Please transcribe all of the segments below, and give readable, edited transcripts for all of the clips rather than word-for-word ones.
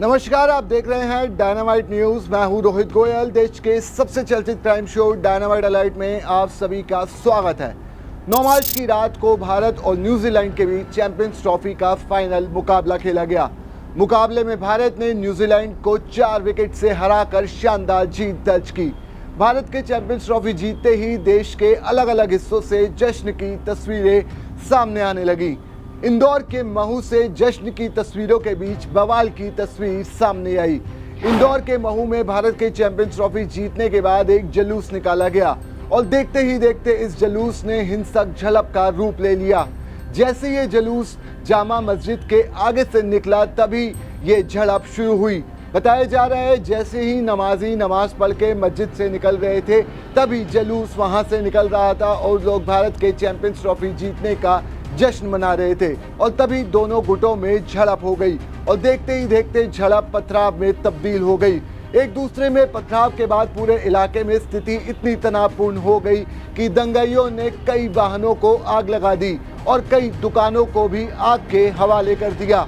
नमस्कार, आप देख रहे हैं डायनामाइट न्यूज। मैं हूं रोहित गोयल। देश के सबसे चर्चित क्राइम शो डायनामाइट अलर्ट में आप सभी का स्वागत है। 9 मार्च की रात को भारत और न्यूजीलैंड के बीच चैंपियंस ट्रॉफी का फाइनल मुकाबला खेला गया। मुकाबले में भारत ने न्यूजीलैंड को 4 विकेट से हराकर शानदार जीत दर्ज की। भारत के चैंपियंस ट्रॉफी जीतते ही देश के अलग अलग हिस्सों से जश्न की तस्वीरें सामने आने लगी। इंदौर के महू से जश्न की तस्वीरों के बीच बवाल की तस्वीर सामने आई। इंदौर के महू में भारत के चैंपियंस ट्रॉफी जीतने के बाद एक जुलूस निकाला गया और देखते ही देखते इस जुलूस ने हिंसक झड़प का रूप ले लिया। जैसे ये जुलूस जामा मस्जिद के आगे से निकला तभी ये झड़प शुरू हुई। बताया जा रहा है जैसे ही नमाजी नमाज पढ़ के मस्जिद से निकल रहे थे तभी जुलूस वहां से निकल रहा था और लोग भारत के चैंपियंस ट्रॉफी जीतने का जश्न मना रहे थे और तभी दोनों गुटों में झड़प हो गई और देखते ही देखते झड़प पथराव में तब्दील हो गई। एक दूसरे में पथराव के बाद पूरे इलाके में स्थिति इतनी तनावपूर्ण हो गई कि दंगाइयों ने कई वाहनों को आग लगा दी और कई दुकानों को भी आग के हवाले कर दिया।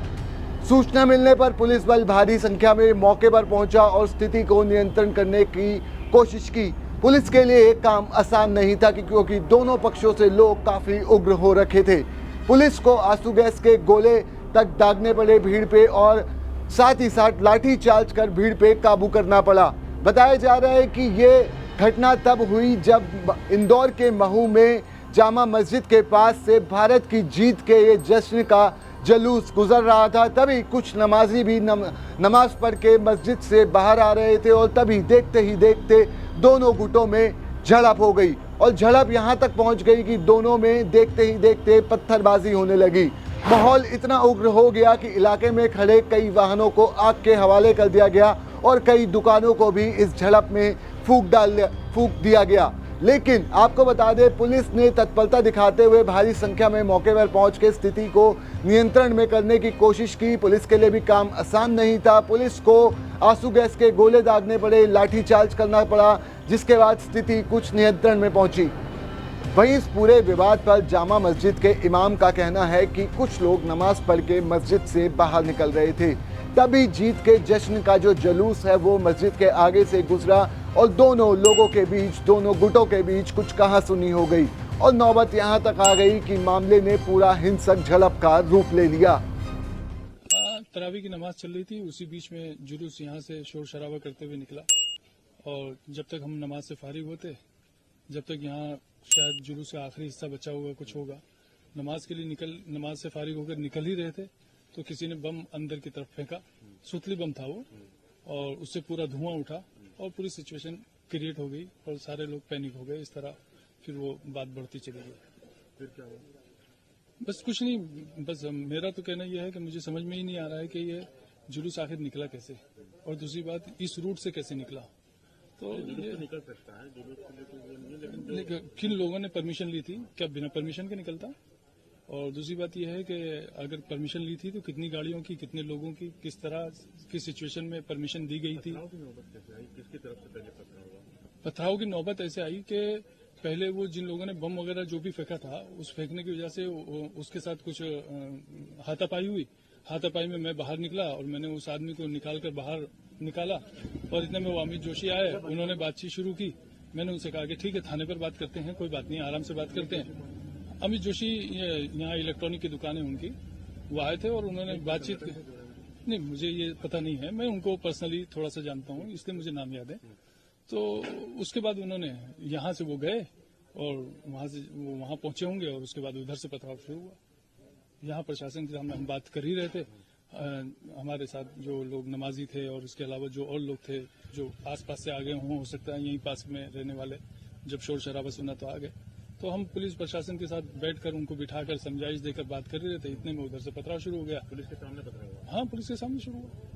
सूचना मिलने पर पुलिस बल भारी संख्या में मौके पर पहुंचा और स्थिति को नियंत्रण करने की कोशिश की। पुलिस के लिए काम आसान नहीं था क्योंकि दोनों पक्षों से लोग काफी उग्र हो रखे थे। पुलिस को आंसू गैस के गोले तक दागने पड़े भीड़ पे और साथ ही साथ लाठी चार्ज कर भीड़ पे काबू करना पड़ा। बताया जा रहा है कि ये घटना तब हुई जब इंदौर के महू में जामा मस्जिद के पास से भारत की जीत के ये जश्न का जुलूस गुजर रहा था। तभी कुछ नमाजी भी नमाज पढ़ के मस्जिद से बाहर आ रहे थे और तभी देखते ही देखते दोनों गुटों में झड़प हो गई और झड़प यहाँ तक पहुँच गई कि दोनों में देखते ही देखते पत्थरबाजी होने लगी। माहौल इतना उग्र हो गया कि इलाके में खड़े कई वाहनों को आग के हवाले कर दिया गया और कई दुकानों को भी इस झड़प में फूंक दिया गया। लेकिन आपको बता दें, पुलिस ने तत्परता दिखाते हुए भारी संख्या में मौके पर पहुंच के स्थिति को नियंत्रण में करने की कोशिश की। पुलिस के लिए भी काम आसान नहीं था। पुलिस को आंसू गैस के गोले दागने पड़े, लाठी चार्ज करना पड़ा, जिसके बाद स्थिति कुछ नियंत्रण में पहुंची। वहीं इस पूरे विवाद पर जामा मस्जिद के इमाम का कहना है कि कुछ लोग नमाज पढ़ के मस्जिद से बाहर निकल रहे थे, तभी जीत के जश्न का जो जुलूस है वो मस्जिद के आगे से गुजरा और दोनों लोगों के बीच, दोनों गुटों के बीच कुछ कहासुनी हो गई और नौबत यहाँ तक आ गई कि मामले ने पूरा हिंसक झड़प का रूप ले लिया। तरावी की नमाज चल रही थी, उसी बीच में जुलूस यहाँ से शोर शराबा करते हुए निकला और जब तक हम नमाज से फारिग होते, जब तक यहाँ शायद जुलूस का आखिरी हिस्सा बचा हुआ कुछ होगा, नमाज के लिए नमाज से फारिग होकर निकल ही रहे थे तो किसी ने बम अंदर की तरफ फेंका। सुतली बम था वो और उससे पूरा धुआं उठा और पूरी सिचुएशन क्रिएट हो गई और सारे लोग पैनिक हो गए। इस तरह फिर वो बात बढ़ती चली गई। फिर क्या हुआ? बस कुछ नहीं, बस मेरा तो कहना यह है कि मुझे समझ में ही नहीं आ रहा है कि ये जुलूस आखिर निकला कैसे और दूसरी बात इस रूट से कैसे निकला। तो जुलूस निकल सकता है, जुलूस के लिए कोई नहीं है, लेकिन किन लोगों ने परमिशन ली थी? क्या बिना परमिशन के निकलता? और दूसरी बात यह है कि अगर परमिशन ली थी तो कितनी गाड़ियों की, कितने लोगों की, किस तरह की सिचुएशन में परमिशन दी गई थी? पथराव की नौबत कैसे आई? किसकी तरफ से पहले पथराव हुआ? पथराव की नौबत ऐसे आई कि पहले वो जिन लोगों ने बम वगैरह जो भी फेंका था उस फेंकने की वजह से उसके साथ कुछ हाथापाई हुई। हाथापाई में मैं बाहर निकला और मैंने उस आदमी को निकालकर बाहर निकाला और इतने में वो अमित जोशी आए, उन्होंने बातचीत शुरू की। मैंने उनसे कहा कि ठीक है, थाने पर बात करते हैं, कोई बात नहीं, आराम से बात करते हैं। अमित जोशी यहाँ इलेक्ट्रॉनिक की दुकान है उनकी, वो आए थे और उन्होंने बातचीत नहीं, मुझे ये पता नहीं है, मैं उनको पर्सनली थोड़ा सा जानता हूँ इसलिए मुझे नाम याद है। तो उसके बाद उन्होंने यहाँ से वो गए और वहाँ से वो वहाँ पहुंचे होंगे और उसके बाद उधर से पथराव शुरू हुआ। यहाँ प्रशासन के सामने हम बात कर ही रहे थे, हमारे साथ जो लोग नमाजी थे और इसके अलावा जो और लोग थे जो आसपास से आ गए हों, हो सकता है यहीं पास में रहने वाले, जब शोर शराबा सुना तो आ गए। तो हम पुलिस प्रशासन के साथ बैठकर उनको बिठाकर समझाइश देकर बात कर रहे थे, इतने में उधर से पथराव शुरू हो गया। पुलिस के सामने पथराव हुआ? हाँ, पुलिस के सामने शुरू हुआ।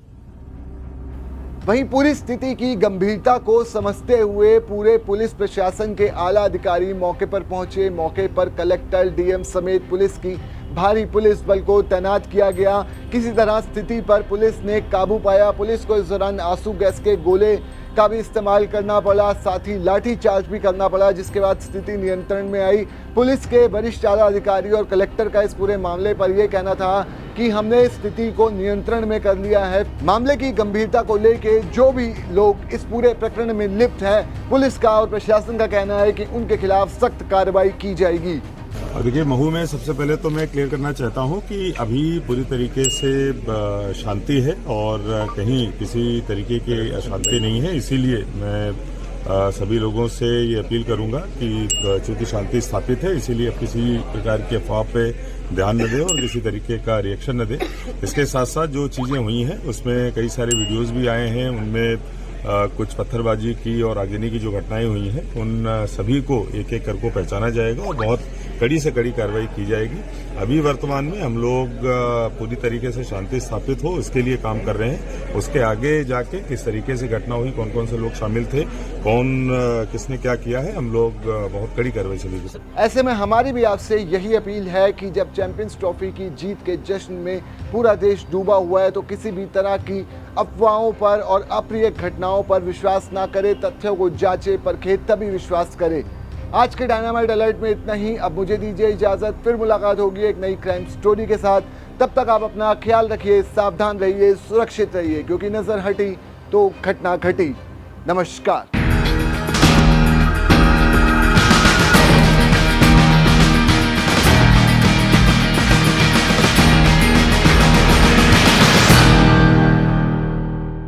वहीं पूरी स्थिति की गंभीरता को समझते हुए पूरे पुलिस प्रशासन के आला अधिकारी मौके पर पहुंचे। मौके पर कलेक्टर, डीएम समेत पुलिस की भारी पुलिस बल को तैनात किया गया। किसी तरह स्थिति पर पुलिस ने काबू पाया। पुलिस को इस दौरान आंसू गैस के गोले का भी इस्तेमाल करना पड़ा, साथ ही लाठी चार्ज भी करना पड़ा, जिसके बाद स्थिति नियंत्रण में आई। पुलिस के वरिष्ठ आला अधिकारी और कलेक्टर का इस पूरे मामले पर यह कहना था कि हमने स्थिति को नियंत्रण में कर लिया है। मामले की गंभीरता को लेके जो भी लोग इस पूरे प्रकरण में लिप्त हैं, पुलिस का और प्रशासन का कहना है कि उनके खिलाफ सख्त कार्रवाई की जाएगी। देखिए, महू में सबसे पहले तो मैं क्लियर करना चाहता हूं कि अभी पूरी तरीके से शांति है और कहीं किसी तरीके की अशांति नहीं है। इसीलिए मैं सभी लोगों से ये अपील करूंगा कि चूंकि शांति स्थापित है, इसीलिए अब किसी प्रकार की अफवाह पे ध्यान न दें और किसी तरीके का रिएक्शन न दें। इसके साथ साथ जो चीज़ें हुई हैं उसमें कई सारे वीडियोस भी आए हैं, उनमें कुछ पत्थरबाजी की और आगजनी की जो घटनाएं हुई हैं उन सभी को एक एक करके पहचाना जाएगा और बहुत कड़ी से कड़ी कार्रवाई की जाएगी। अभी वर्तमान में हम लोग पूरी तरीके से शांति स्थापित हो इसके लिए काम कर रहे हैं। उसके आगे जाके किस तरीके से घटना हुई, कौन कौन से लोग शामिल थे, कौन किसने क्या किया है, हम लोग बहुत कड़ी कार्रवाई चलेगी। ऐसे में हमारी भी आपसे यही अपील है कि जब चैंपियंस ट्रॉफी की जीत के जश्न में पूरा देश डूबा हुआ है तो किसी भी तरह की अफवाहों पर और अप्रिय घटनाओं पर विश्वास ना करे, तथ्यों को जांचे परखे तभी विश्वास करे। आज के डायनामाइट अलर्ट में इतना ही। अब मुझे दीजिए इजाजत, फिर मुलाकात होगी एक नई क्राइम स्टोरी के साथ। तब तक आप अपना ख्याल रखिए, सावधान रहिए, सुरक्षित रहिए, क्योंकि नजर हटी तो घटना घटी। नमस्कार।